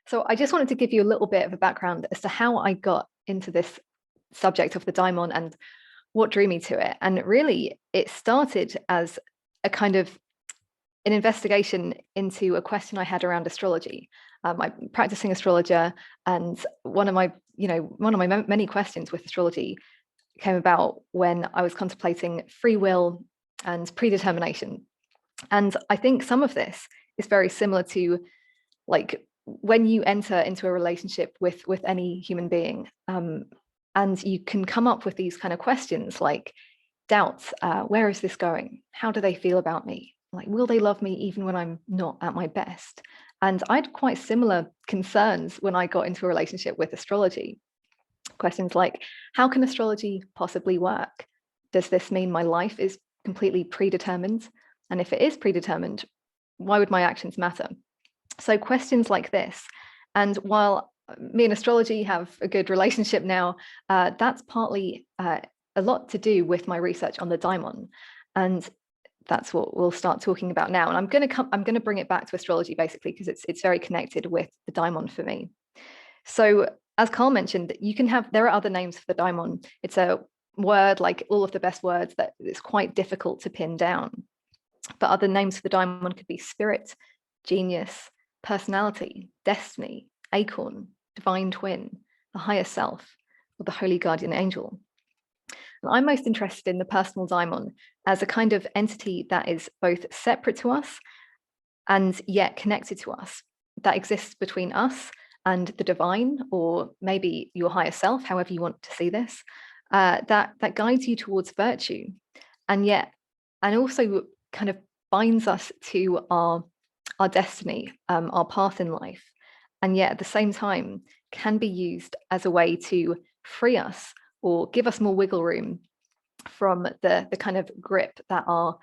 So I just wanted to give you a little bit of a background as to how I got into this subject of the daimon and what drew me to it. And really, it started as a kind of an investigation into a question I had around astrology. I'm practicing astrologer, and one of my many questions with astrology came about when I was contemplating free will and predetermination. And I think some of this is very similar to, like, when you enter into a relationship with any human being, and you can come up with these kind of questions like doubts. Where is this going? How do they feel about me? Like, will they love me even when I'm not at my best? And I had quite similar concerns when I got into a relationship with astrology. Questions like, how can astrology possibly work? Does this mean my life is completely predetermined? And if it is predetermined, why would my actions matter? So questions like this. And while me and astrology have a good relationship now, that's partly a lot to do with my research on the daimon. And that's what we'll start talking about now. And I'm going to bring it back to astrology basically because it's very connected with the daimon for me. So as Carl mentioned, there are other names for the daimon. It's a word, like all of the best words, that it's quite difficult to pin down. But other names for the daimon could be spirit, genius, personality, destiny, acorn, divine twin, the higher self, or the holy guardian angel. And I'm most interested in the personal daimon as a kind of entity that is both separate to us and yet connected to us, that exists between us and the divine, or maybe your higher self, however you want to see this, that guides you towards virtue, and also kind of binds us to our destiny, our path in life, and yet at the same time can be used as a way to free us or give us more wiggle room from the kind of grip that our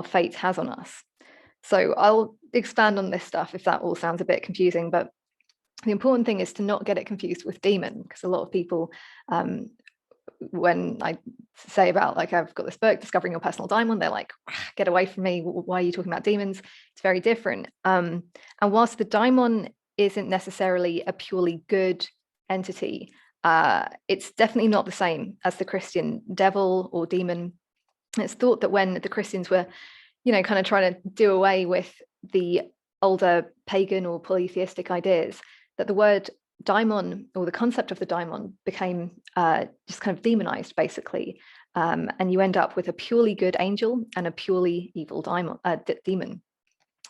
fate has on us. So I'll expand on this stuff if that all sounds a bit confusing, but the important thing is to not get it confused with demon, because a lot of people, when I say about, like, I've got this book, Discovering Your Personal Daimon, they're like, get away from me. Why are you talking about demons? It's very different. And whilst the daimon isn't necessarily a purely good entity, it's definitely not the same as the Christian devil or demon. It's thought that when the Christians were, kind of trying to do away with the older pagan or polytheistic ideas, that the word daimon, or the concept of the daimon, became just kind of demonized, basically. And you end up with a purely good angel and a purely evil demon.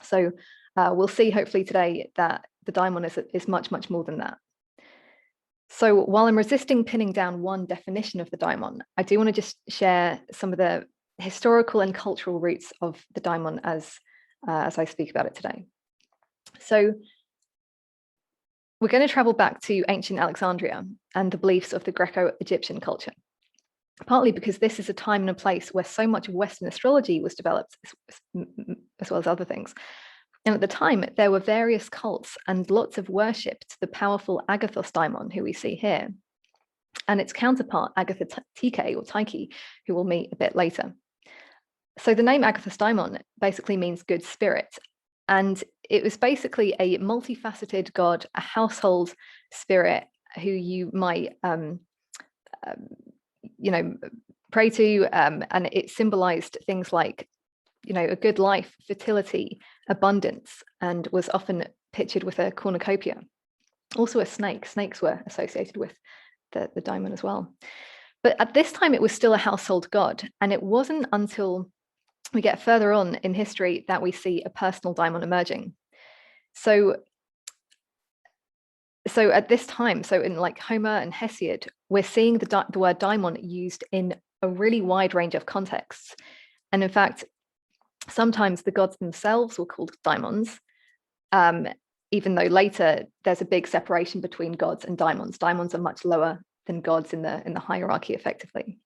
So we'll see, hopefully today, that the daimon is much, much more than that. So while I'm resisting pinning down one definition of the daimon, I do want to just share some of the historical and cultural roots of the daimon as I speak about it today. So we're going to travel back to ancient Alexandria and the beliefs of the Greco-Egyptian culture, partly because this is a time and a place where so much of Western astrology was developed, as well as other things. And at the time, there were various cults and lots of worship to the powerful Agathos daimon, who we see here, and its counterpart, Agatha or Tyche, who we'll meet a bit later. So the name Agathos daimon basically means good spirit. And it was basically a multifaceted god, a household spirit who you might, pray to. And it symbolized things like, a good life, fertility, abundance, and was often pictured with a cornucopia. Also a snake. Snakes were associated with the daimon as well. But at this time, it was still a household god. And it wasn't until we get further on in history that we see a personal daimon emerging. So at this time, so in like Homer and Hesiod, we're seeing the word daimon used in a really wide range of contexts. And in fact, sometimes the gods themselves were called daimons, even though later there's a big separation between gods and daimons. Daimons are much lower than gods in the hierarchy, effectively.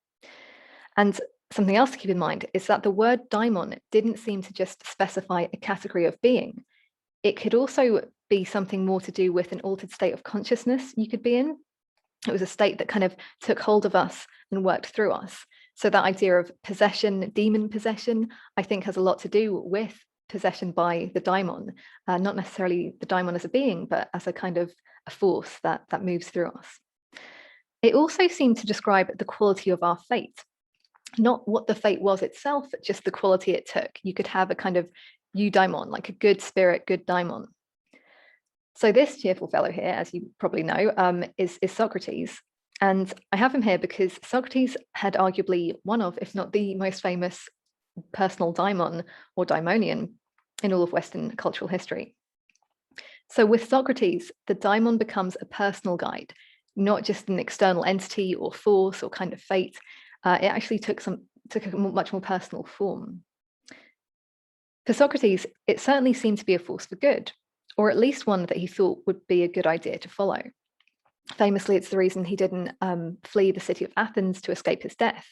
And something else to keep in mind is that the word daimon didn't seem to just specify a category of being. It could also be something more to do with an altered state of consciousness you could be in. It was a state that kind of took hold of us and worked through us. So that idea of possession, demon possession, I think has a lot to do with possession by the daimon, not necessarily the daimon as a being, but as a kind of a force that moves through us. It also seemed to describe the quality of our fate, not what the fate was itself, but just the quality it took. You could have a kind of eudaimon, like a good spirit, good daimon. So this cheerful fellow here, as you probably know, is Socrates. And I have him here because Socrates had arguably one of, if not the most famous personal daimon or daimonian in all of Western cultural history. So with Socrates, the daimon becomes a personal guide, not just an external entity or force or kind of fate. It actually took a much more personal form. For Socrates, it certainly seemed to be a force for good, or at least one that he thought would be a good idea to follow. Famously, it's the reason he didn't flee the city of Athens to escape his death.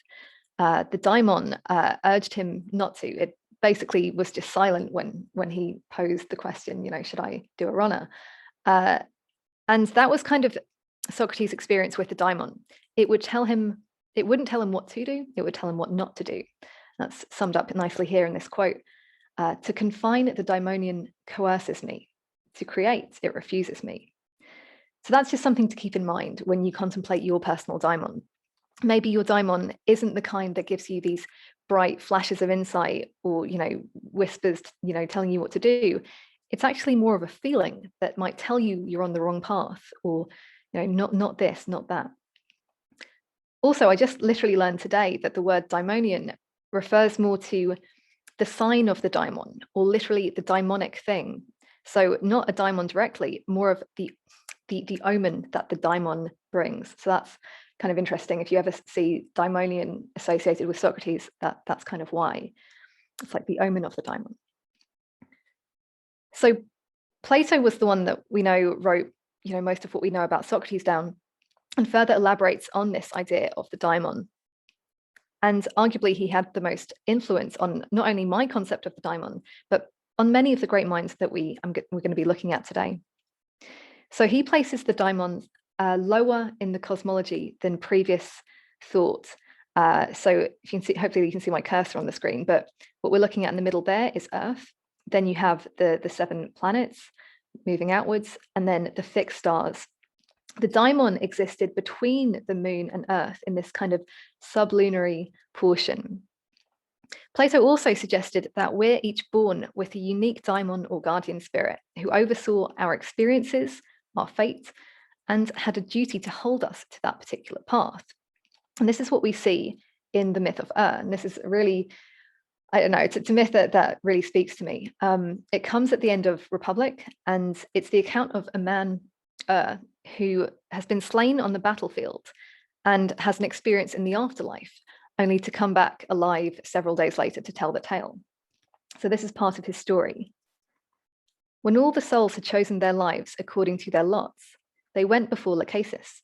The daimon urged him not to. It basically was just silent when he posed the question, should I do a runner? And that was kind of Socrates' experience with the daimon. It wouldn't tell him what to do, it would tell him what not to do. That's summed up nicely here in this quote. To confine, the daimonian coerces me. To create, it refuses me. So that's just something to keep in mind when you contemplate your personal daimon. Maybe your daimon isn't the kind that gives you these bright flashes of insight or, whispers, telling you what to do. It's actually more of a feeling that might tell you you're on the wrong path or, not this, not that. Also, I just literally learned today that the word daimonian refers more to the sign of the daimon, or literally the daimonic thing. So not a daimon directly, more of the omen that the daimon brings. So that's kind of interesting. If you ever see daimonian associated with Socrates, that's kind of why. It's like the omen of the daimon. So Plato was the one that we know wrote, most of what we know about Socrates down, and further elaborates on this idea of the daimon. And arguably he had the most influence on not only my concept of the daimon, but on many of the great minds that we're going to be looking at today. So he places the daimon lower in the cosmology than previous thought. So if you can see, hopefully you can see my cursor on the screen, but what we're looking at in the middle there is Earth. Then you have the 7 planets moving outwards, and then the fixed stars. The daimon existed between the moon and Earth in this kind of sublunary portion. Plato also suggested that we're each born with a unique daimon or guardian spirit who oversaw our experiences, our fate, and had a duty to hold us to that particular path. And this is what we see in the myth of and this is really, I don't know, it's a myth that really speaks to me. It comes at the end of Republic, and it's the account of a man who has been slain on the battlefield and has an experience in the afterlife, only to come back alive several days later to tell the tale. So this is part of his story. When all the souls had chosen their lives according to their lots, they went before Lachesis,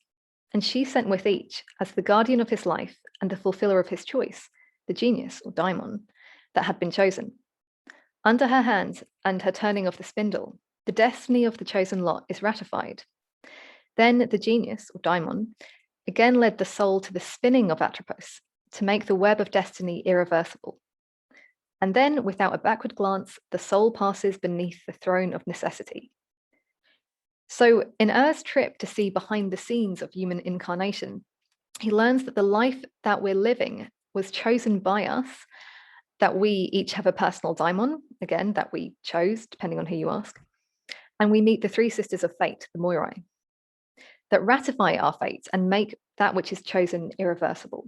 and she sent with each, as the guardian of his life and the fulfiller of his choice, the genius or daimon that had been chosen. Under her hand and her turning of the spindle, the destiny of the chosen lot is ratified. Then the genius or daimon again led the soul to the spinning of Atropos to make the web of destiny irreversible. And then, without a backward glance, the soul passes beneath the throne of necessity. So in Ur's trip to see behind the scenes of human incarnation, he learns that the life that we're living was chosen by us, that we each have a personal daimon, again, that we chose, depending on who you ask. And we meet the 3 sisters of fate, the Moirai, that ratify our fate and make that which is chosen irreversible.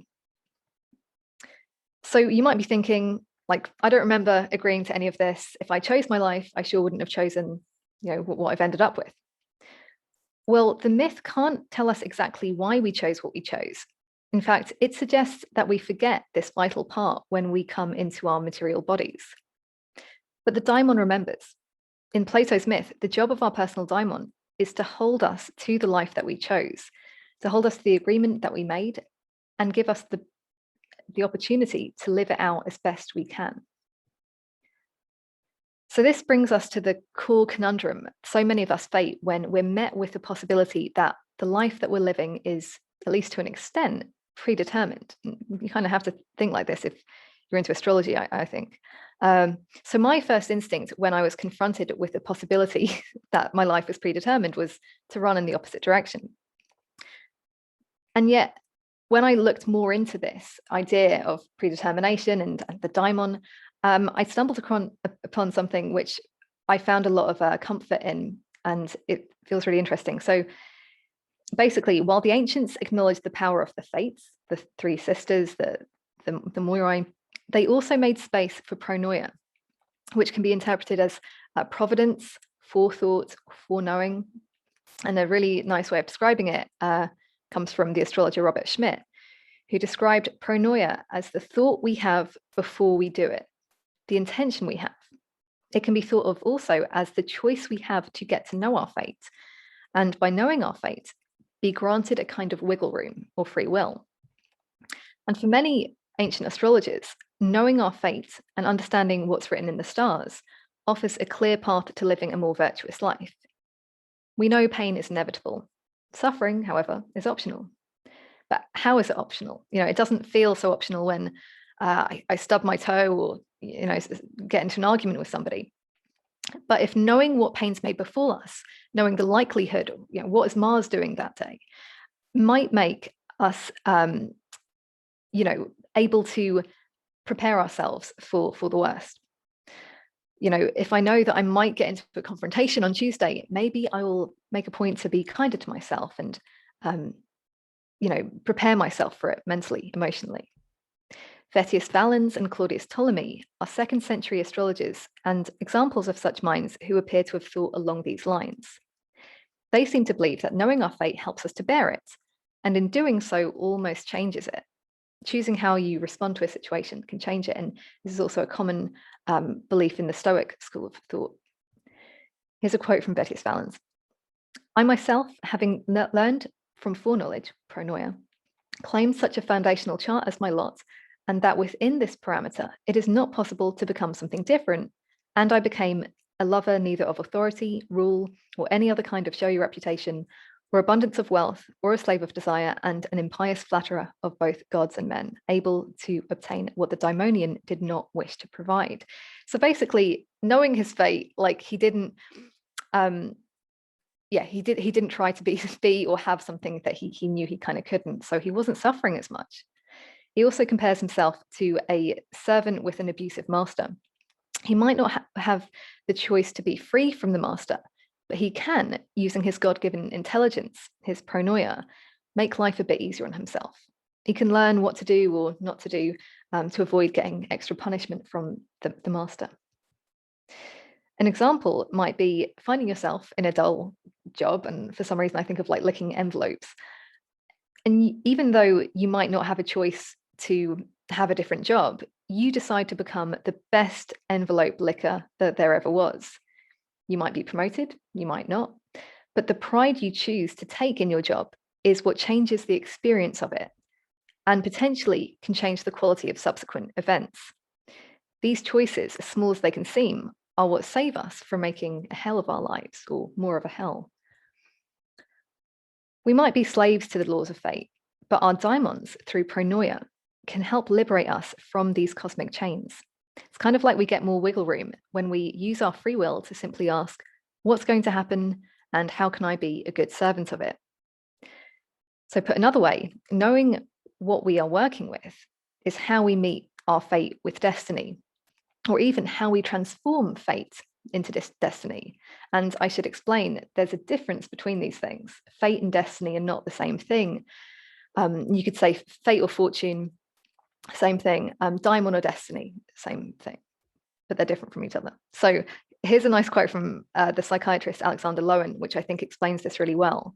So you might be thinking, like, I don't remember agreeing to any of this. If I chose my life, I sure wouldn't have chosen, what I've ended up with. Well, the myth can't tell us exactly why we chose what we chose. In fact, it suggests that we forget this vital part when we come into our material bodies. But the daimon remembers. In Plato's myth, the job of our personal daimon is to hold us to the life that we chose, to hold us to the agreement that we made, and give us the opportunity to live it out as best we can. So this brings us to the core conundrum so many of us face when we're met with the possibility that the life that we're living is, at least to an extent, predetermined. You kind of have to think like this if you're into astrology, I think. So my first instinct when I was confronted with the possibility that my life was predetermined was to run in the opposite direction. And yet, when I looked more into this idea of predetermination and the daimon, I stumbled upon something which I found a lot of comfort in, and it feels really interesting. So basically, while the ancients acknowledged the power of the fates, the three sisters, the Moirai, they also made space for Pronoya, which can be interpreted as providence, forethought, foreknowing. And a really nice way of describing it comes from the astrologer Robert Schmidt, who described Pronoya as the thought we have before we do it, the intention we have. It can be thought of also as the choice we have to get to know our fate, and by knowing our fate, be granted a kind of wiggle room or free will. And for many ancient astrologers, knowing our fate and understanding what's written in the stars offers a clear path to living a more virtuous life. We know pain is inevitable. Suffering, however, is optional. But how is it optional? It doesn't feel so optional when I stub my toe or get into an argument with somebody. But if knowing what pains may befall us, knowing the likelihood, what is Mars doing that day, might make us, able to prepare ourselves for the worst. If I know that I might get into a confrontation on Tuesday, maybe I will make a point to be kinder to myself and, prepare myself for it mentally, emotionally. Vettius Valens and Claudius Ptolemy are 2nd century astrologers and examples of such minds who appear to have thought along these lines. They seem to believe that knowing our fate helps us to bear it, and in doing so almost changes it. Choosing how you respond to a situation can change it, and this is also a common belief in the Stoic school of thought. Here's a quote from Vettius Valens. I myself, having learned from foreknowledge, Pronoya, claim such a foundational chart as my lot, and that within this parameter, it is not possible to become something different, and I became a lover neither of authority, rule, or any other kind of showy reputation, or abundance of wealth, or a slave of desire, and an impious flatterer of both gods and men, able to obtain what the Daimonian did not wish to provide. So basically, knowing his fate, like he didn't try to be or have something that he knew he kind of couldn't. So he wasn't suffering as much. He also compares himself to a servant with an abusive master. He might not have the choice to be free from the master, but he can, using his God-given intelligence, his pronoia, make life a bit easier on himself. He can learn what to do or not to do to avoid getting extra punishment from the master. An example might be finding yourself in a dull job, and for some reason I think of like licking envelopes. And even though you might not have a choice to have a different job, you decide to become the best envelope licker that there ever was. You might be promoted, you might not, but the pride you choose to take in your job is what changes the experience of it and potentially can change the quality of subsequent events. These choices, as small as they can seem, are what save us from making a hell of our lives, or more of a hell. We might be slaves to the laws of fate, but our daimons, through pronoia, can help liberate us from these cosmic chains. It's kind of like we get more wiggle room when we use our free will to simply ask, what's going to happen and how can I be a good servant of it? So put another way, knowing what we are working with is how we meet our fate with destiny, or even how we transform fate into this destiny. And I should explain, there's a difference between these things. Fate and destiny are not the same thing. You could say fate or fortune, same thing. Daimon or destiny, same thing, but they're different from each other. So here's a nice quote from the psychiatrist Alexander Lowen, which I think explains this really well.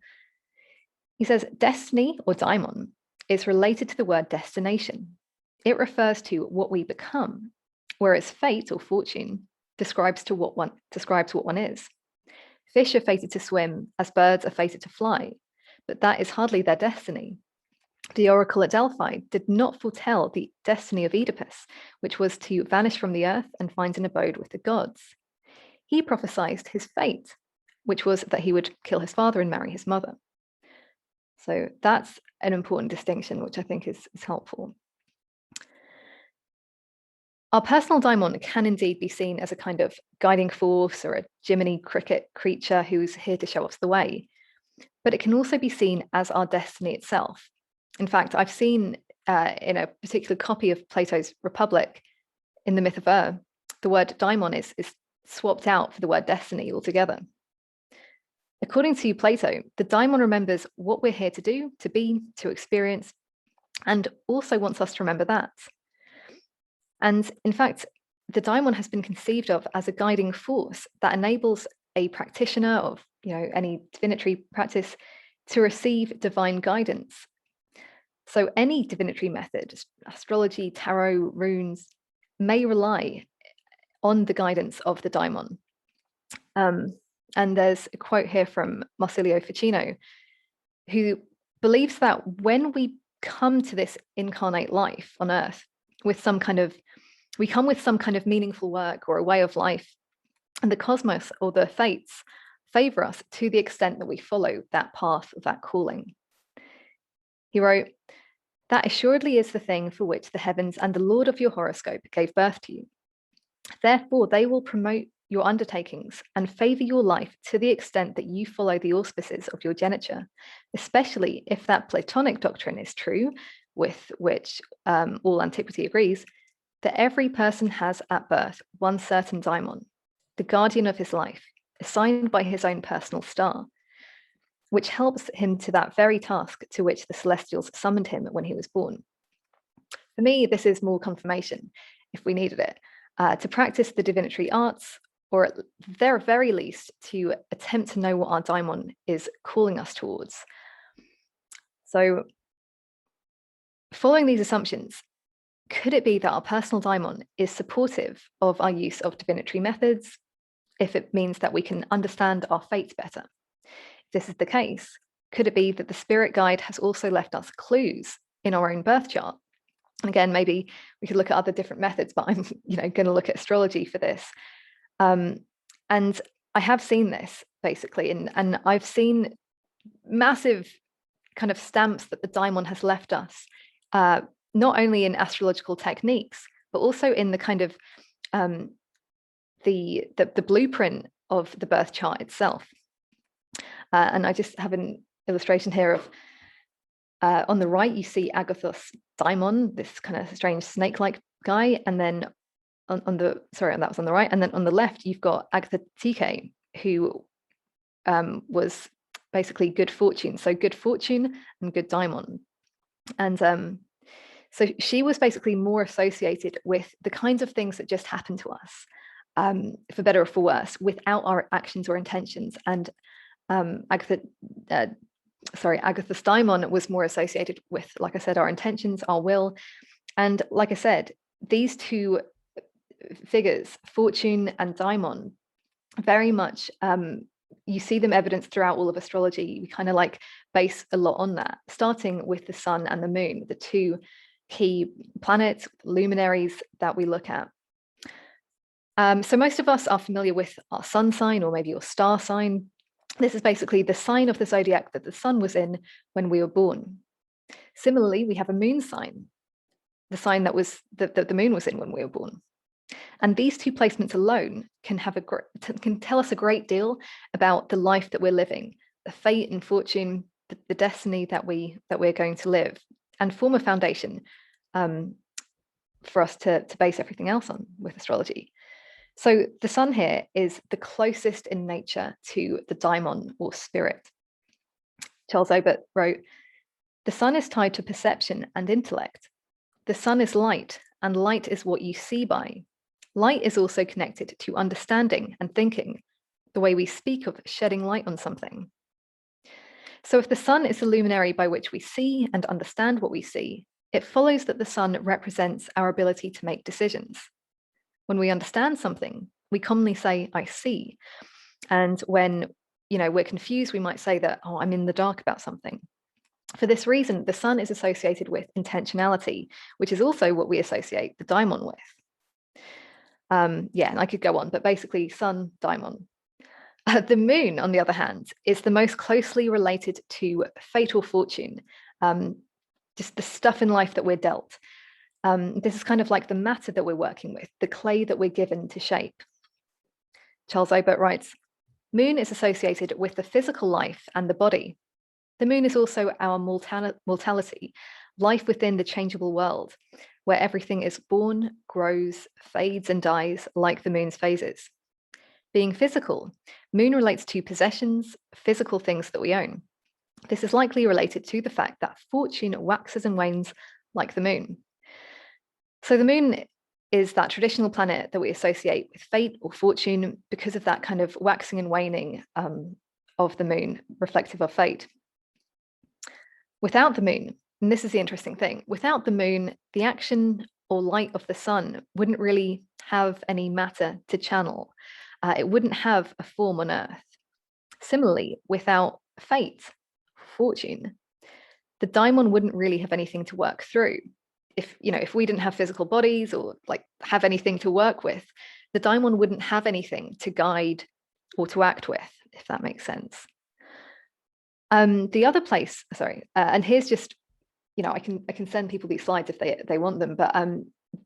He says, destiny or daimon is related to the word destination. It refers to what we become, whereas fate or fortune describes what one is. Fish are fated to swim as birds are fated to fly, but that is hardly their destiny. The oracle at Delphi did not foretell the destiny of Oedipus, which was to vanish from the earth and find an abode with the gods. He prophesied his fate, which was that he would kill his father and marry his mother. So that's an important distinction, which I think is helpful. Our personal daimon can indeed be seen as a kind of guiding force or a Jiminy Cricket creature who's here to show us the way. But it can also be seen as our destiny itself. In fact, I've seen in a particular copy of Plato's Republic, in the myth of the word daimon is swapped out for the word destiny altogether. According to Plato, the daimon remembers what we're here to do, to be, to experience, and also wants us to remember that. And in fact, the daimon has been conceived of as a guiding force that enables a practitioner of any divinatory practice to receive divine guidance. So any divinatory method, astrology, tarot, runes, may rely on the guidance of the daimon. And there's a quote here from Marsilio Ficino, who believes that when we come to this incarnate life on earth we come with some kind of meaningful work or a way of life, and the cosmos or the fates favor us to the extent that we follow that path of that calling. He wrote, "That assuredly is the thing for which the heavens and the Lord of your horoscope gave birth to you. Therefore, they will promote your undertakings and favor your life to the extent that you follow the auspices of your geniture, especially if that Platonic doctrine is true, with which all antiquity agrees, that every person has at birth one certain daimon, the guardian of his life, assigned by his own personal star, which helps him to that very task to which the celestials summoned him when he was born." For me, this is more confirmation, if we needed it, to practice the divinatory arts, or at the very least, to attempt to know what our daimon is calling us towards. So, following these assumptions, could it be that our personal daimon is supportive of our use of divinatory methods, if it means that we can understand our fate better? If this is the case, could it be that the spirit guide has also left us clues in our own birth chart? And again, maybe we could look at other different methods, but I'm going to look at astrology for this. And I have seen this basically, and I've seen massive kind of stamps that the daimon has left us, not only in astrological techniques, but also in the kind of the blueprint of the birth chart itself. And I just have an illustration here of, on the right, you see Agathos Daimon, this kind of strange snake-like guy, and then that was on the right, and then on the left you've got Agatha Tike, who was basically good fortune, so good fortune and good daimon. And so she was basically more associated with the kinds of things that just happen to us, for better or for worse, without our actions or intentions. And Agatha's daimon was more associated with, like I said, our intentions, our will. And like I said, these two figures, fortune and daimon, very much you see them evidenced throughout all of astrology. We kind of base a lot on that, starting with the sun and the moon, the two key planets, luminaries that we look at. So most of us are familiar with our sun sign, or maybe your star sign. This is basically the sign of the zodiac that the sun was in when we were born. Similarly, we have a moon sign, the sign that the moon was in when we were born. And these two placements alone can tell us a great deal about the life that we're living, the fate and fortune, the destiny that we're going to live, and form a foundation for us to base everything else on with astrology. So the sun here is the closest in nature to the daimon or spirit. Charles Obert wrote, "The sun is tied to perception and intellect. The sun is light, and light is what you see by. Light is also connected to understanding and thinking, the way we speak of shedding light on something. So if the sun is the luminary by which we see and understand what we see, it follows that the sun represents our ability to make decisions. When we understand something, we commonly say, 'I see.' And when we're confused, we might say that, 'Oh, I'm in the dark about something.' For this reason, the sun is associated with intentionality, which is also what we associate the daimon with." And I could go on, but basically sun, daimon. The moon, on the other hand, is the most closely related to fate or fortune, just the stuff in life that we're dealt. This is kind of like the matter that we're working with, the clay that we're given to shape. Charles Obert writes, Moon is associated with the physical life and the body. The moon is also our mortality, life within the changeable world, where everything is born, grows, fades, and dies like the moon's phases. Being physical, moon relates to possessions, physical things that we own. This is likely related to the fact that fortune waxes and wanes like the moon. So the moon is that traditional planet that we associate with fate or fortune because of that kind of waxing and waning of the moon, reflective of fate. Without the moon, and this is the interesting thing, without the moon, the action or light of the sun wouldn't really have any matter to channel. It wouldn't have a form on Earth. Similarly, without fate, fortune, the daimon wouldn't really have anything to work through. If we didn't have physical bodies or like have anything to work with, the daimon wouldn't have anything to guide or to act with, if that makes sense. The other place, and here's just, I can send people these slides if they want them, but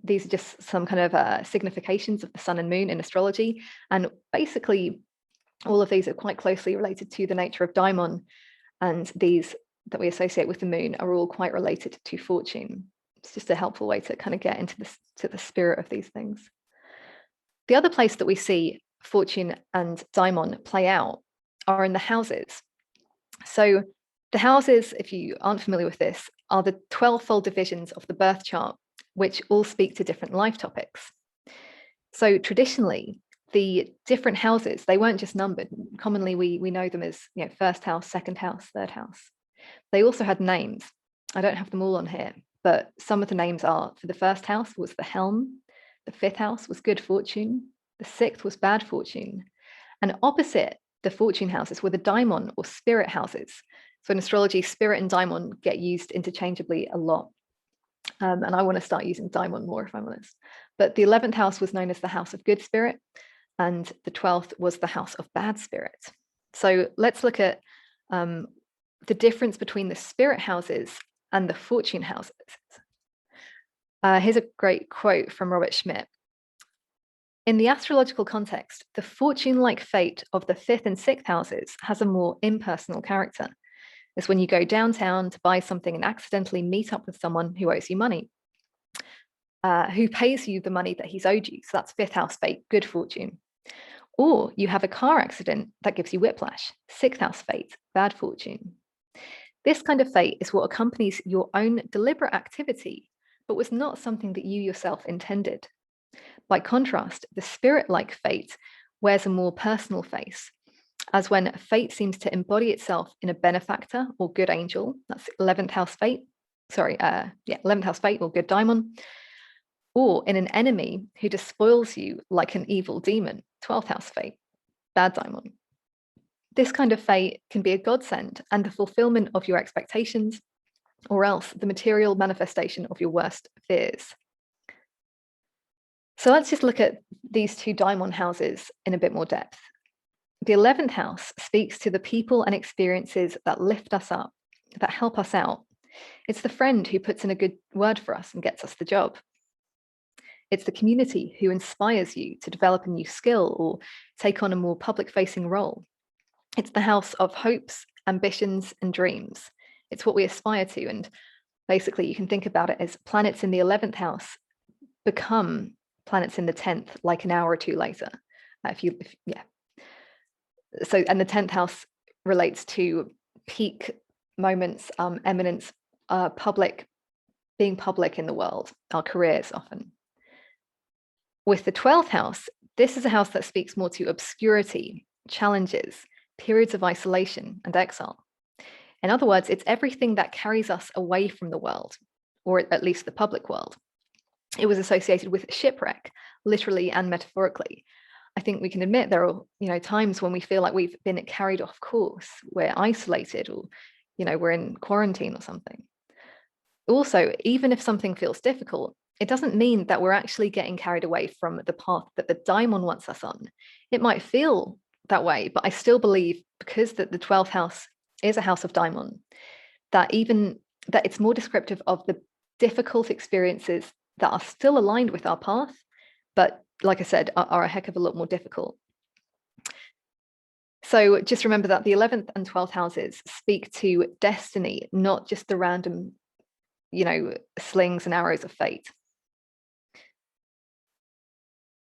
these are just some kind of significations of the sun and moon in astrology. And basically, all of these are quite closely related to the nature of daimon, and these that we associate with the moon are all quite related to fortune. It's just a helpful way to kind of get into the spirit of these things. The other place that we see fortune and daimon play out are in the houses. So the houses, if you aren't familiar with this, are the 12-fold divisions of the birth chart, which all speak to different life topics. So traditionally, the different houses, they weren't just numbered. Commonly, we know them as first house, second house, third house. They also had names. I don't have them all on here, but some of the names are, for the first house was the helm, the fifth house was good fortune, the sixth was bad fortune, and opposite the fortune houses were the daimon or spirit houses. So in astrology, spirit and daimon get used interchangeably a lot. And I want to start using daimon more, if I'm honest. But the 11th house was known as the house of good spirit, and the 12th was the house of bad spirit. So let's look at the difference between the spirit houses and the fortune houses. Here's a great quote from Robert Schmidt. In the astrological context, the fortune-like fate of the 5th and 6th houses has a more impersonal character. It's when you go downtown to buy something and accidentally meet up with someone who owes you money, who pays you the money that he's owed you. So that's 5th house fate, good fortune. Or you have a car accident that gives you whiplash, 6th house fate, bad fortune. This kind of fate is what accompanies your own deliberate activity, but was not something that you yourself intended. By contrast, the spirit-like fate wears a more personal face, as when fate seems to embody itself in a benefactor or good angel, that's 11th house fate, 11th house fate or good daimon, or in an enemy who despoils you like an evil demon, 12th house fate, bad daimon. This kind of fate can be a godsend and the fulfillment of your expectations, or else the material manifestation of your worst fears. So let's just look at these two daimon houses in a bit more depth. The 11th house speaks to the people and experiences that lift us up, that help us out. It's the friend who puts in a good word for us and gets us the job. It's the community who inspires you to develop a new skill or take on a more public-facing role. It's the house of hopes, ambitions, and dreams. It's what we aspire to. And basically, you can think about it as planets in the 11th house become planets in the 10th, like an hour or two later. So, and the 10th house relates to peak moments, eminence, being public in the world, our careers often. With the 12th house, this is a house that speaks more to obscurity, challenges, periods of isolation and exile. In other words, it's everything that carries us away from the world, or at least the public world. It was associated with shipwreck, literally and metaphorically. I think we can admit there are, times when we feel like we've been carried off course, we're isolated, or, we're in quarantine or something. Also, even if something feels difficult, it doesn't mean that we're actually getting carried away from the path that the daimon wants us on. It might feel that way, but I still believe, because the 12th house is a house of daimon, that it's more descriptive of the difficult experiences that are still aligned with our path, but like I said, are a heck of a lot more difficult. So just remember that the 11th and 12th houses speak to destiny, not just the random, slings and arrows of fate.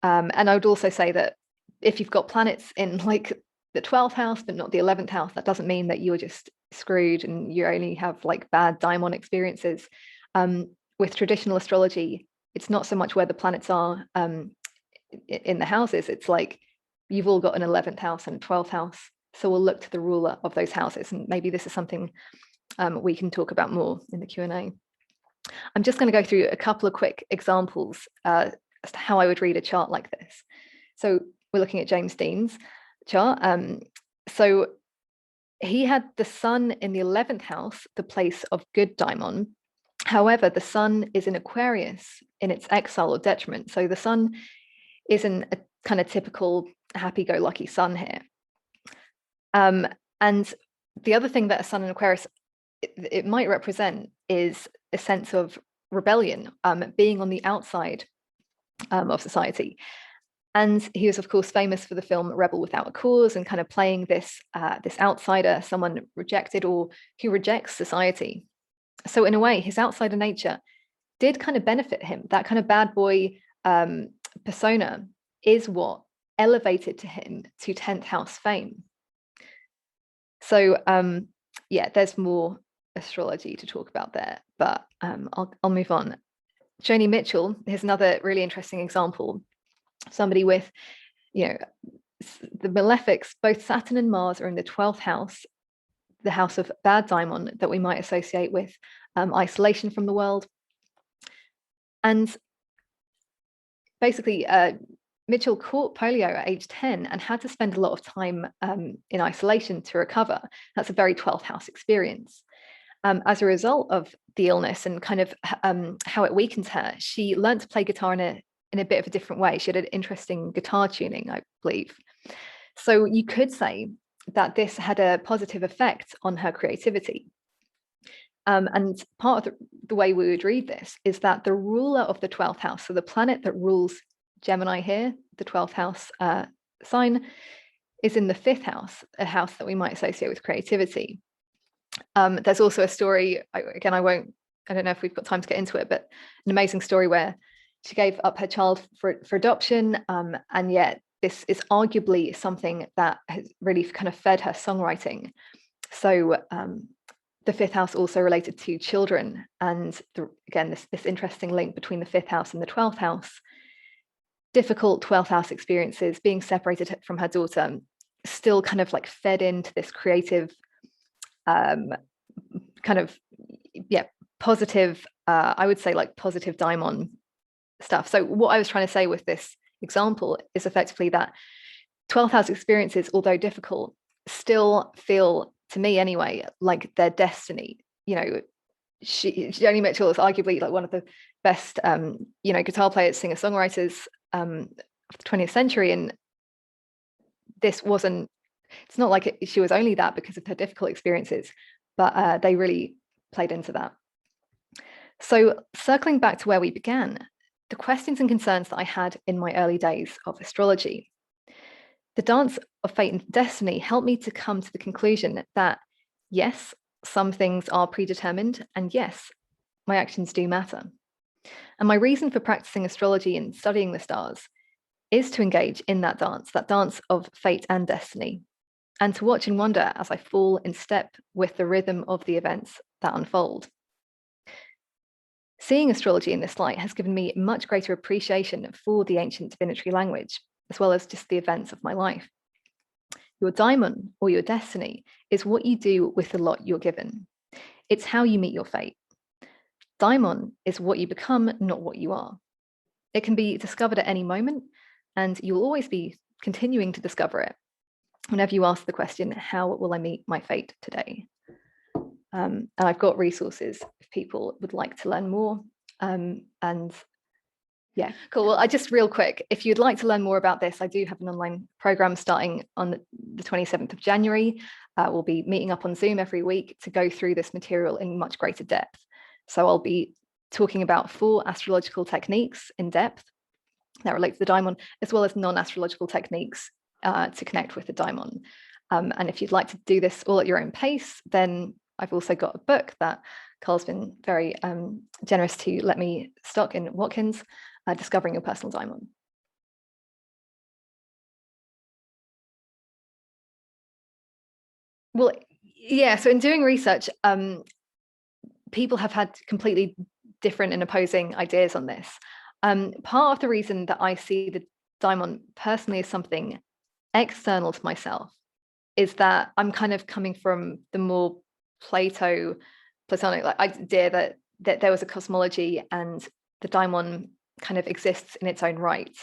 And I would also say that if you've got planets in like the 12th house, but not the 11th house, that doesn't mean that you're just screwed and you only have like bad daimon experiences. With traditional astrology, it's not so much where the planets are in the houses. It's like you've all got an 11th house and a 12th house. So we'll look to the ruler of those houses. And maybe this is something we can talk about more in the Q&A. I'm just going to go through a couple of quick examples as to how I would read a chart like this. So we're looking at James Dean's chart. So he had the sun in the 11th house, the place of good daimon. However, the sun is in Aquarius in its exile or detriment. So the sun isn't a kind of typical happy-go-lucky sun here. And the other thing that a sun in Aquarius it might represent is a sense of rebellion, being on the outside of society. And he was, of course, famous for the film Rebel Without a Cause and kind of playing this outsider, someone rejected or who rejects society. So in a way, his outsider nature did kind of benefit him. That kind of bad boy persona is what elevated to him to 10th house fame. So yeah, there's more astrology to talk about there, but I'll move on. Joni Mitchell, here's another really interesting example. Somebody with, the malefics, both Saturn and Mars are in the 12th house, the house of bad daimon that we might associate with isolation from the world. And basically, Mitchell caught polio at age 10 and had to spend a lot of time in isolation to recover. That's a very 12th house experience. As a result of the illness and kind of how it weakens her, she learned to play guitar in a bit of a different way. She had an interesting guitar tuning, I believe. So you could say that this had a positive effect on her creativity. And part of the way we would read this is that the ruler of the 12th house, so the planet that rules Gemini here, the 12th house sign, is in the 5th house, a house that we might associate with creativity. There's also a story, I don't know if we've got time to get into it, but an amazing story where she gave up her child for adoption, and yet this is arguably something that has really kind of fed her songwriting. So the 5th house also related to children, and again, this interesting link between the 5th house and the 12th house. Difficult 12th house experiences, being separated from her daughter, still kind of like fed into this creative kind of positive, I would say like positive daimon stuff. So what I was trying to say with this example is effectively that 12th house experiences, although difficult, still feel, to me anyway, like their destiny. Joni Mitchell is arguably like one of the best guitar players, singer-songwriters of the 20th century, and it's not like she was only that because of her difficult experiences, but they really played into that. So circling back to where we began, the questions and concerns that I had in my early days of astrology. The dance of fate and destiny helped me to come to the conclusion that, yes, some things are predetermined, and yes, my actions do matter. And my reason for practicing astrology and studying the stars is to engage in that dance of fate and destiny, and to watch and wonder as I fall in step with the rhythm of the events that unfold. Seeing astrology in this light has given me much greater appreciation for the ancient divinatory language, as well as just the events of my life. Your daimon, or your destiny, is what you do with the lot you're given. It's how you meet your fate. Daimon is what you become, not what you are. It can be discovered at any moment, and you'll always be continuing to discover it whenever you ask the question, how will I meet my fate today? And I've got resources if people would like to learn more. And yeah, cool. Well, just real quick, if you'd like to learn more about this, I do have an online program starting on the 27th of January. We'll be meeting up on Zoom every week to go through this material in much greater depth. So I'll be talking about 4 astrological techniques in depth that relate to the daimon, as well as non-astrological techniques to connect with the daimon. And if you'd like to do this all at your own pace, then I've also got a book that Carl's been very generous to let me stock in Watkins, Discovering Your Personal Daimon. Well, yeah, so in doing research, people have had completely different and opposing ideas on this. Part of the reason that I see the daimon personally as something external to myself is that I'm kind of coming from the more Platonic idea that there was a cosmology and the daimon kind of exists in its own right.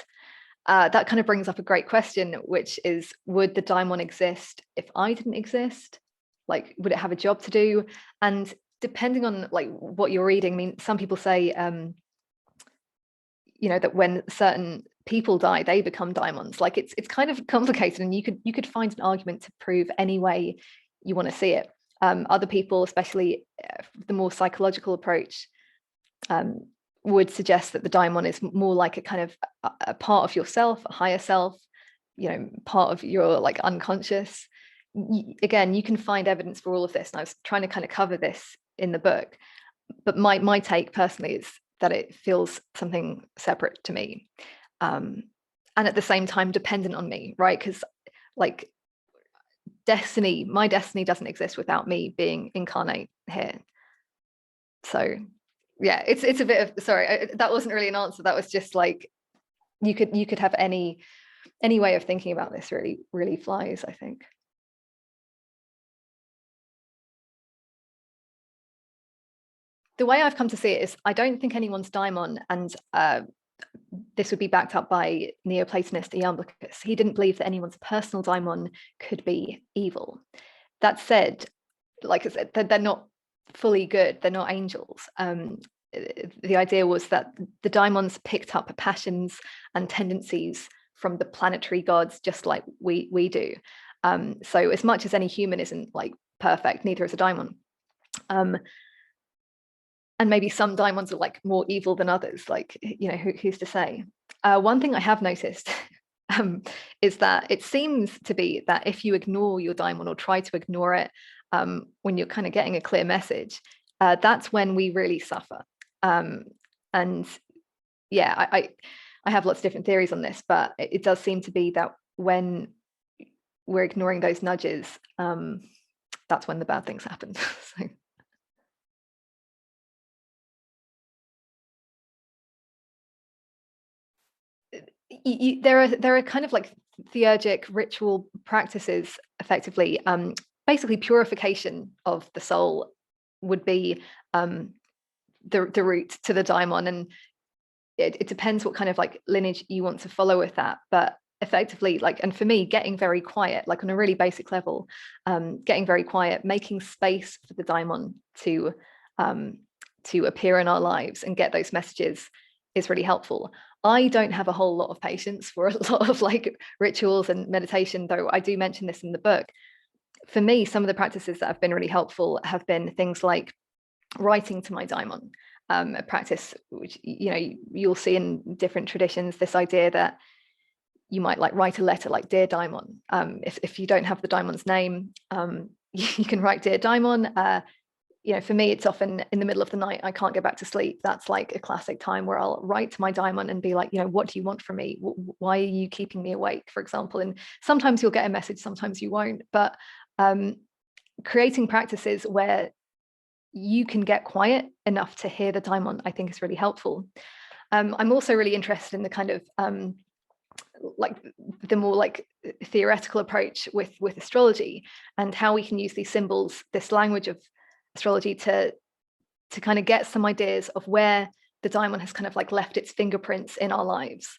That kind of brings up a great question, which is, would the daimon exist if I didn't exist? Like, would it have a job to do? And depending on like what you're reading, I mean, some people say, that when certain people die, they become daimons. Like it's kind of complicated, and you could find an argument to prove any way you want to see it. Other people, especially the more psychological approach, would suggest that the daimon is more like a kind of a part of yourself, a higher self, part of your like unconscious. Again, you can find evidence for all of this, and I was trying to kind of cover this in the book, but my take personally is that it feels something separate to me, and at the same time dependent on me, right? Because like my destiny doesn't exist without me being incarnate here. So yeah, it's a bit of, sorry, that wasn't really an answer. That was just like, you could have any way of thinking about this really flies, I think. The way I've come to see it is I don't think anyone's daimon, and this would be backed up by Neoplatonist Iamblichus. He didn't believe that anyone's personal daimon could be evil. That said, like I said, they're not fully good. They're not angels. The idea was that the daimons picked up passions and tendencies from the planetary gods, just like we do. So as much as any human isn't like perfect, neither is a daimon. And maybe some daimons are like more evil than others, like, who's to say? One thing I have noticed is that it seems to be that if you ignore your daimon or try to ignore it when you're kind of getting a clear message, that's when we really suffer. And yeah, I have lots of different theories on this, but it does seem to be that when we're ignoring those nudges, that's when the bad things happen. So. There are kind of like theurgic ritual practices, effectively. Basically, purification of the soul would be the route to the daimon, and it depends what kind of like lineage you want to follow with that. But effectively, like, and for me, getting very quiet, like on a really basic level, getting very quiet, making space for the daimon to appear in our lives and get those messages is really helpful. I don't have a whole lot of patience for a lot of like rituals and meditation, though I do mention this in the book. For me, some of the practices that have been really helpful have been things like writing to my daimon, a practice which you'll see in different traditions, this idea that you might like write a letter like Dear Daimon. If you don't have the daimon's name, you can write Dear Daimon. For me, it's often in the middle of the night, I can't go back to sleep. That's like a classic time where I'll write to my daimon and be like, what do you want from me? Why are you keeping me awake, for example? And sometimes you'll get a message, sometimes you won't. But creating practices where you can get quiet enough to hear the daimon, I think is really helpful. I'm also really interested in the kind of like the more like theoretical approach with astrology, and how we can use these symbols, this language of astrology, to kind of get some ideas of where the daimon has kind of like left its fingerprints in our lives.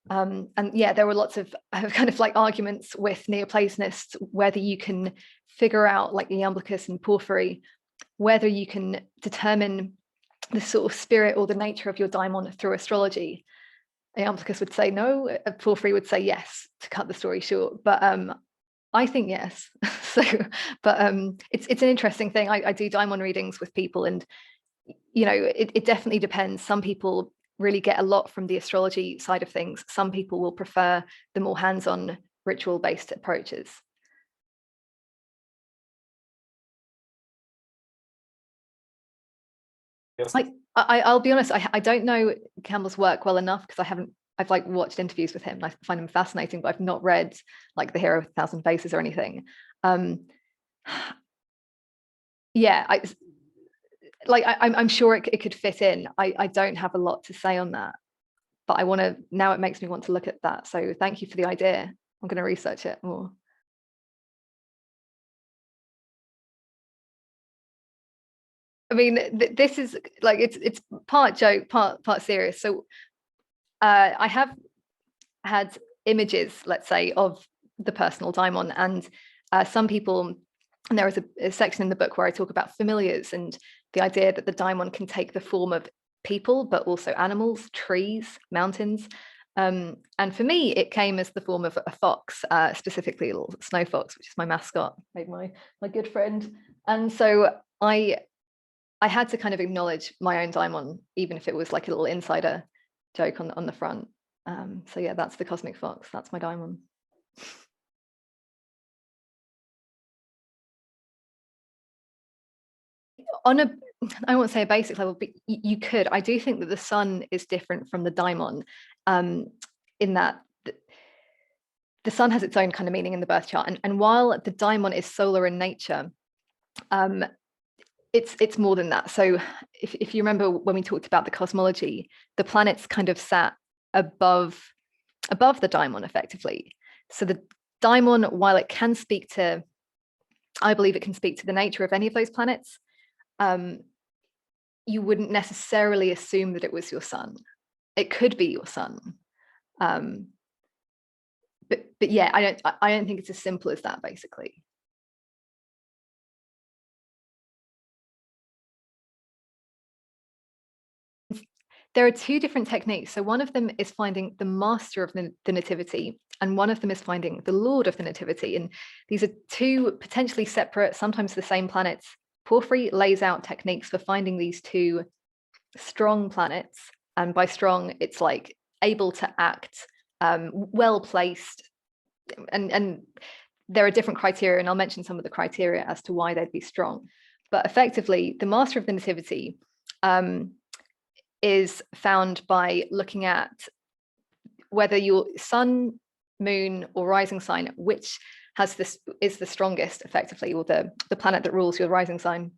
And yeah, there were lots of kind of like arguments with Neoplatonists whether you can figure out, like Iamblichus and Porphyry, whether you can determine the sort of spirit or the nature of your daimon through astrology. Iamblichus would say no, Porphyry would say yes, to cut the story short. But I think yes. So, but it's an interesting thing. I do daimon readings with people, and it definitely depends. Some people really get a lot from the astrology side of things. Some people will prefer the more hands-on ritual-based approaches. Yes. I'll be honest, I don't know Campbell's work well enough because I've like watched interviews with him and I find him fascinating, but I've not read like The Hero of a Thousand Faces or anything. Yeah, I'm sure it could fit in. I don't have a lot to say on that, but now it makes me want to look at that. So thank you for the idea. I'm going to research it more. I mean, this is like it's part joke, part serious. So I have had images, let's say, of the personal daimon, and some people, and there is a section in the book where I talk about familiars and the idea that the daimon can take the form of people, but also animals, trees, mountains. And for me, it came as the form of a fox, specifically a little snow fox, which is my mascot, made my good friend. And so I had to kind of acknowledge my own daimon, even if it was like a little insider joke on the front. So yeah, that's the cosmic fox. That's my daimon. On a, I won't say a basic level, but you could. I do think that the sun is different from the daimon, in that the sun has its own kind of meaning in the birth chart, and while the daimon is solar in nature, it's more than that. So if you remember when we talked about the cosmology, the planets kind of sat above the daimon effectively. So the daimon, while it can speak to, I believe it can speak to the nature of any of those planets, you wouldn't necessarily assume that it was your sun. It could be your sun. But yeah, I don't think it's as simple as that, basically. There are two different techniques. So one of them is finding the master of the nativity, and one of them is finding the lord of the nativity. And these are two potentially separate, sometimes the same planets. Porphyry lays out techniques for finding these two strong planets. And by strong, it's like able to act, well placed. And there are different criteria, and I'll mention some of the criteria as to why they'd be strong. But effectively, the master of the nativity is found by looking at whether your sun, moon, or rising sign, which is the strongest effectively, or the planet that rules your rising sign,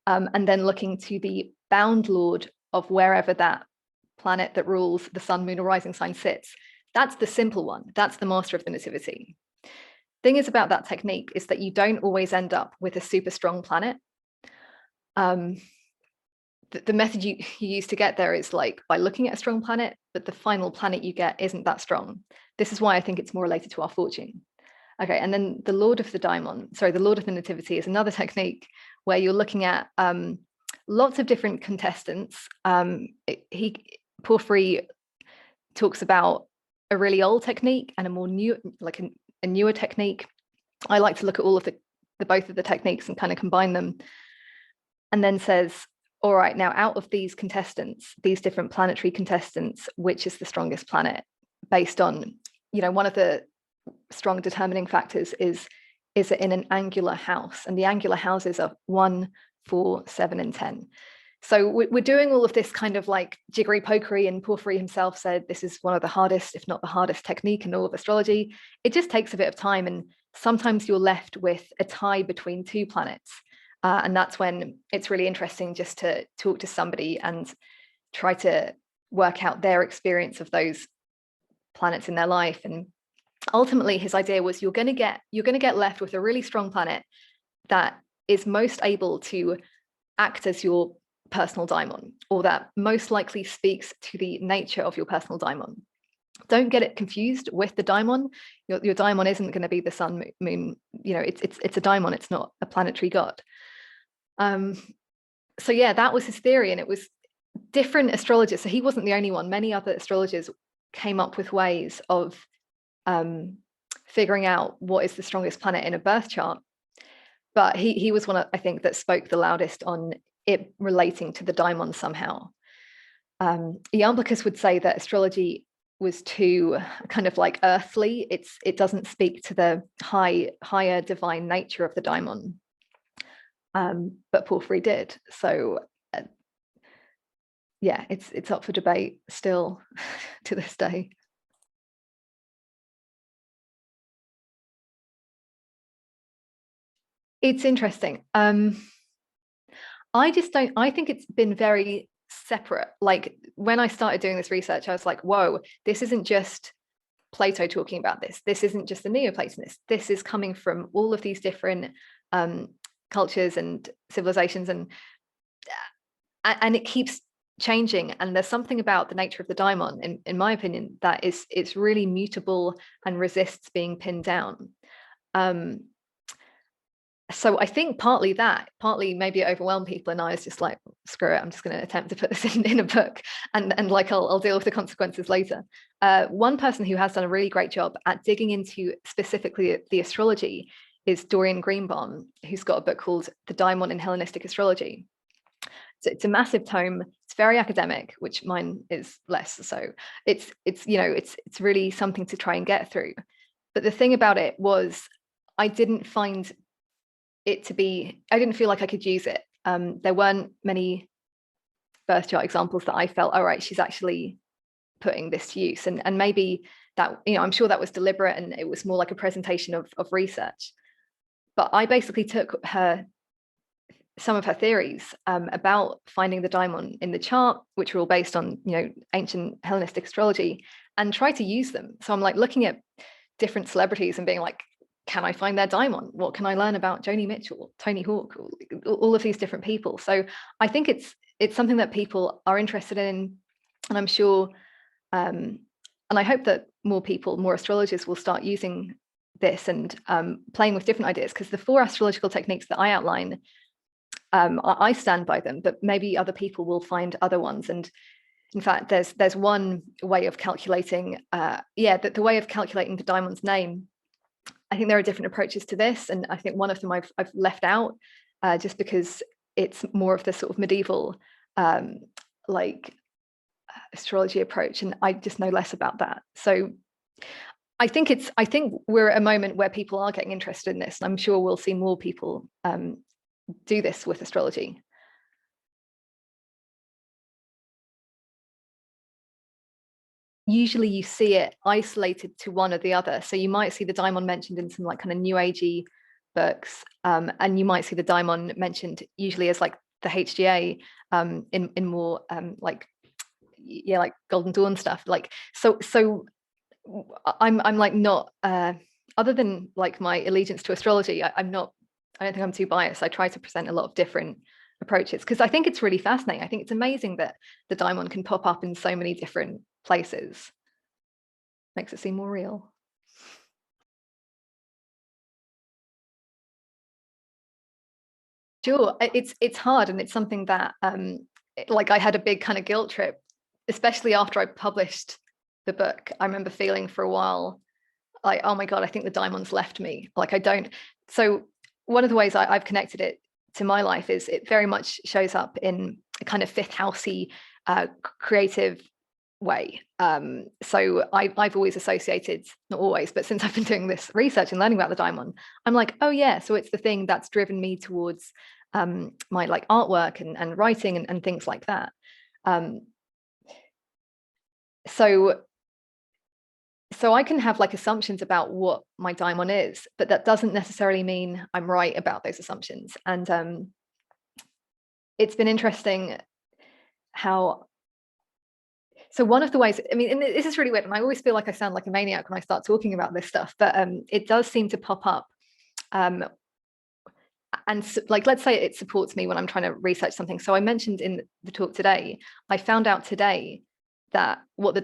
and then looking to the bound lord of wherever that planet that rules the sun, moon, or rising sign sits. That's the simple one. That's the master of the nativity. Thing is about that technique is that you don't always end up with a super strong planet. The method you use to get there is like by looking at a strong planet, but the final planet you get isn't that strong. This is why I think it's more related to our fortune. Okay, and then the lord of the daimon, the lord of the nativity, is another technique where you're looking at lots of different contestants. Porphyry talks about a really old technique and a more new, like a newer technique. I like to look at all of the both of the techniques and kind of combine them, and then says, all right, now out of these contestants, these different planetary contestants, which is the strongest planet? Based on, one of the strong determining factors is it in an angular house? And the angular houses are 1, 4, 7, and 10. So we're doing all of this kind of like jiggery pokery, and Porphyry himself said this is one of the hardest, if not the hardest technique in all of astrology. It just takes a bit of time, and sometimes you're left with a tie between two planets. And that's when it's really interesting just to talk to somebody and try to work out their experience of those planets in their life. And ultimately, his idea was you're going to get left with a really strong planet that is most able to act as your personal daimon, or that most likely speaks to the nature of your personal daimon. Don't get it confused with the daimon. Your daimon isn't going to be the sun, moon. It's a daimon. It's not a planetary god. So yeah, that was his theory, and it was different astrologers. So he wasn't the only one. Many other astrologers came up with ways of figuring out what is the strongest planet in a birth chart. But he was one, I think, that spoke the loudest on it relating to the daimon somehow. Iamblichus would say that astrology was too kind of like earthly. It doesn't speak to the higher divine nature of the daimon, but Porphyry did. So yeah, it's up for debate still to this day. It's interesting. I think it's been very separate. Like when I started doing this research, I was like, whoa, this isn't just Plato talking about this. This isn't just the Neoplatonists. This is coming from all of these different cultures and civilizations, and it keeps changing. And there's something about the nature of the daimon, in my opinion, that it's really mutable and resists being pinned down. So I think partly maybe it overwhelmed people, and I was just like, screw it, I'm just going to attempt to put this in a book, and like I'll deal with the consequences later. One person who has done a really great job at digging into specifically the astrology is Dorian Greenbaum, who's got a book called The Daimon in Hellenistic Astrology. So it's a massive tome. It's very academic, which mine is less. So it's really something to try and get through. But the thing about it was, I didn't find it to be, I didn't feel like I could use it. There weren't many birth chart examples that I felt, all right, she's actually putting this to use. And maybe that, I'm sure that was deliberate, and it was more like a presentation of research. But I basically took some of her theories about finding the daimon in the chart, which were all based on, ancient Hellenistic astrology, and try to use them. So I'm like looking at different celebrities and being like, can I find their daimon? What can I learn about Joni Mitchell, Tony Hawk, all of these different people? So I think it's something that people are interested in, and I'm sure, and I hope that more astrologers will start using this and playing with different ideas, because the 4 astrological techniques that I outline, I stand by them, but maybe other people will find other ones. And in fact, there's one way of calculating, the way of calculating the daimon's name. I think there are different approaches to this, and I think one of them I've left out just because it's more of the sort of medieval astrology approach, and I just know less about that. So I think we're at a moment where people are getting interested in this, and I'm sure we'll see more people do this with astrology. Usually you see it isolated to one or the other. So you might see the daimon mentioned in some like kind of new agey books, and you might see the daimon mentioned usually as like the HGA in more like Golden Dawn stuff. Like so I'm like not other than like my allegiance to astrology, I don't think I'm too biased. I try to present a lot of different approaches because I think it's really fascinating. I think it's amazing that the daimon can pop up in so many different places. Makes it seem more real. Sure, it's hard, and it's something that like I had a big kind of guilt trip, especially after I published the book. I remember feeling for a while like, oh my God, I think the daimon's left me. Like I don't. So one of the ways I've connected it to my life is it very much shows up in a kind of fifth housey creative way. So I've always associated, not always, but since I've been doing this research and learning about the daimon, I'm like, oh yeah, so it's the thing that's driven me towards my like artwork and writing and things like that. So I can have like assumptions about what my daimon is, but that doesn't necessarily mean I'm right about those assumptions. And it's been interesting how. So one of the ways, I mean, and this is really weird, and I always feel like I sound like a maniac when I start talking about this stuff, but it does seem to pop up. And so, like, let's say it supports me when I'm trying to research something. So I mentioned in the talk today, I found out today that what the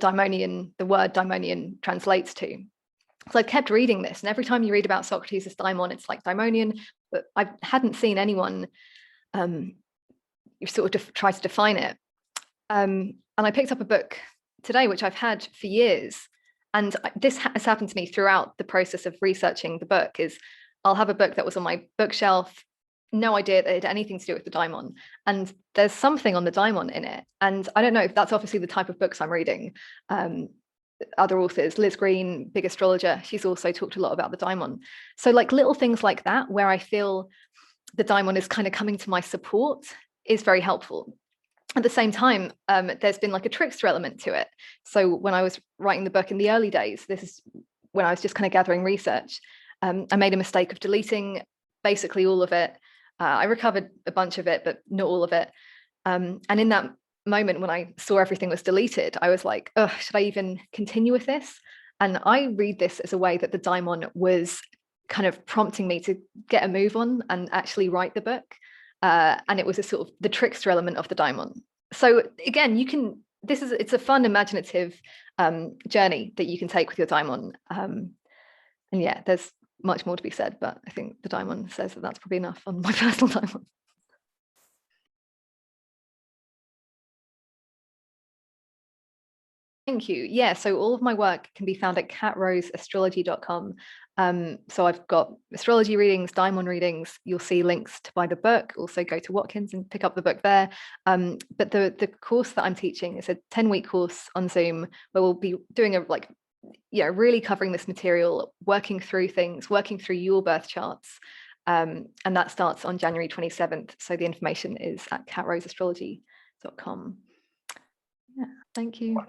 word Daimonian translates to. So I kept reading this, and every time you read about Socrates' daimon, it's like Daimonian, but I hadn't seen anyone sort of try to define it. And I picked up a book today, which I've had for years. And this has happened to me throughout the process of researching the book. Is I'll have a book that was on my bookshelf no idea that it had anything to do with the daimon. And there's something on the daimon in it. And I don't know if that's obviously the type of books I'm reading. Other authors, Liz Green, big astrologer, she's also talked a lot about the daimon. So like little things like that, where I feel the daimon is kind of coming to my support, is very helpful. At the same time, there's been like a trickster element to it. So when I was writing the book in the early days, this is when I was just kind of gathering research, I made a mistake of deleting basically all of it. I recovered a bunch of it, but not all of it. And in that moment when I saw everything was deleted, I was like, oh, should I even continue with this? And I read this as a way that the daimon was kind of prompting me to get a move on and actually write the book. And it was a sort of the trickster element of the daimon. So again, it's a fun, imaginative journey that you can take with your daimon. And yeah, there's much more to be said, but I think the daimon says that that's probably enough on my personal daimon. Thank you. Yeah, so all of my work can be found at catroseastrology.com. So I've got astrology readings, daimon readings. You'll see links to buy the book. Also go to Watkins and pick up the book there. But the course that I'm teaching is a 10-week course on Zoom where we'll be doing really covering this material, working through things, working through your birth charts. And that starts on January 27th. So the information is at catroseastrology.com. Yeah, thank you.